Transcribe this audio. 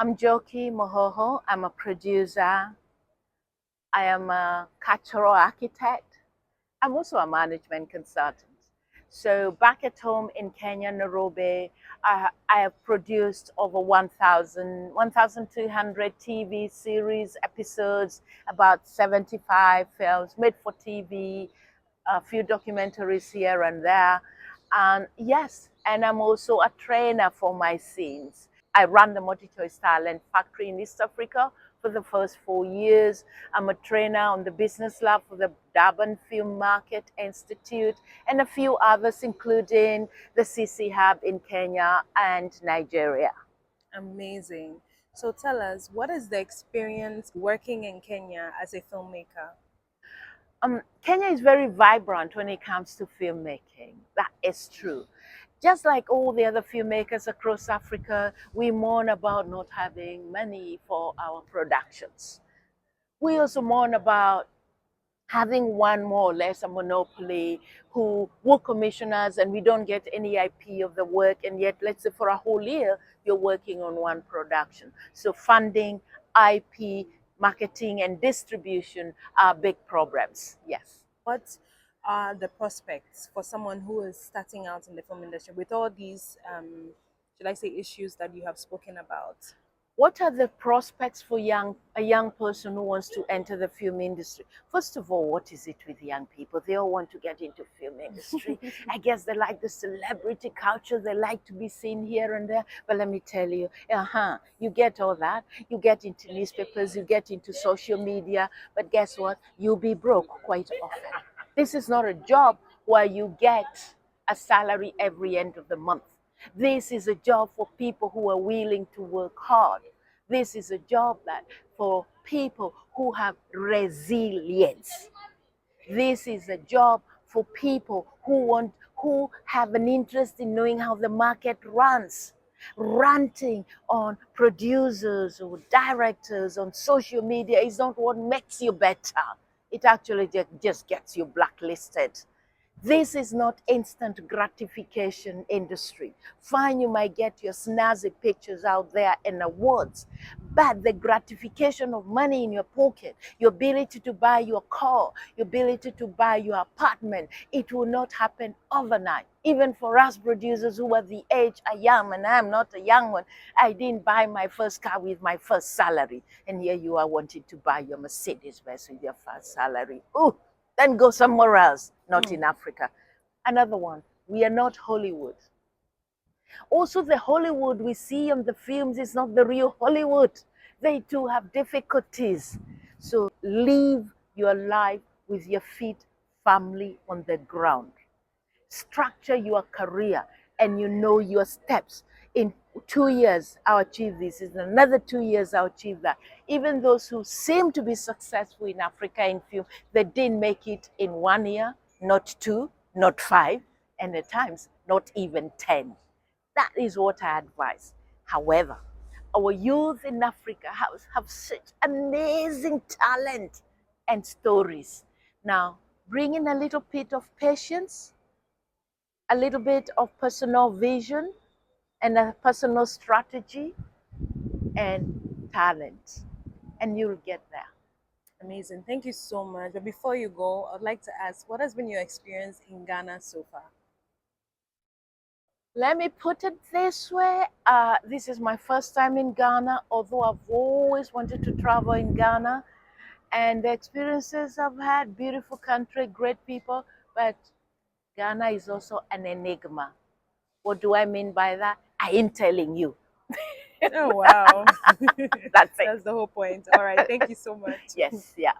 I'm Njoki Muhoho. I'm a producer. I am a cultural architect. I'm also a management consultant. So back at home in Kenya, Nairobi, I have produced over 1,200 TV series, episodes, about 75 films made for TV, a few documentaries here and there. And yes, and I'm also a trainer for my scenes. I run the Multi-Choice Talent Factory in East Africa for the first 4 years. I'm a trainer on the business lab for the Durban Film Market Institute and a few others, including the CC Hub in Kenya and Nigeria. Amazing. So tell us, what is the experience working in Kenya as a filmmaker? Kenya is very vibrant when it comes to filmmaking. That is true. Just like all the other filmmakers across Africa, we mourn about not having money for our productions. We also mourn about having one more or less a monopoly who will commission us and we don't get any IP of the work, and yet let's say for a whole year you're working on one production. So funding, IP, marketing and distribution are big problems. Yes. What are the prospects for someone who is starting out in the film industry with all these, should I say, issues that you have spoken about? What are the prospects for a young person who wants to enter the film industry? First of all, what is it with young people? They all want to get into film industry. I guess they like the celebrity culture. They like to be seen here and there. But let me tell you, you get all that. You get into newspapers, you get into social media. But guess what? You'll be broke quite often. This is not a job where you get a salary every end of the month. This is a job for people who are willing to work hard. This is a job that for people who have resilience. This is a job for people who have an interest in knowing how the market runs. Ranting on producers or directors on social media is not what makes you better. It actually just gets you blacklisted. This is not instant gratification industry. Fine, you might get your snazzy pictures out there and awards, but the gratification of money in your pocket, your ability to buy your car, your ability to buy your apartment, it will not happen overnight. Even for us producers who are the age I am, and I'm not a young one, I didn't buy my first car with my first salary. And here you are wanting to buy your Mercedes Benz with your first salary. Ooh, then go somewhere else, not in Africa. Another one, we are not Hollywood. Also, the Hollywood we see on the films is not the real Hollywood. They too have difficulties. So live your life with your feet firmly on the ground. Structure your career and you know your steps. In 2 years, I'll achieve this. In another 2 years, I'll achieve that. Even those who seem to be successful in Africa in film, they didn't make it in 1 year, not 2, not 5, and at times not even 10. That is what I advise. However, our youth in Africa have such amazing talent and stories. Now, bring in a little bit of patience, a little bit of personal vision, and a personal strategy and talent, and you'll get there. Amazing. Thank you so much. But before you go, I'd like to ask, what has been your experience in Ghana so far? Let me put it this way. This is my first time in Ghana, although I've always wanted to travel in Ghana. And the experiences I've had, beautiful country, great people, but Ghana is also an enigma. What do I mean by that? I ain't telling you. Oh, wow. That's it. That's the whole point. All right. Thank you so much. Yes, yeah.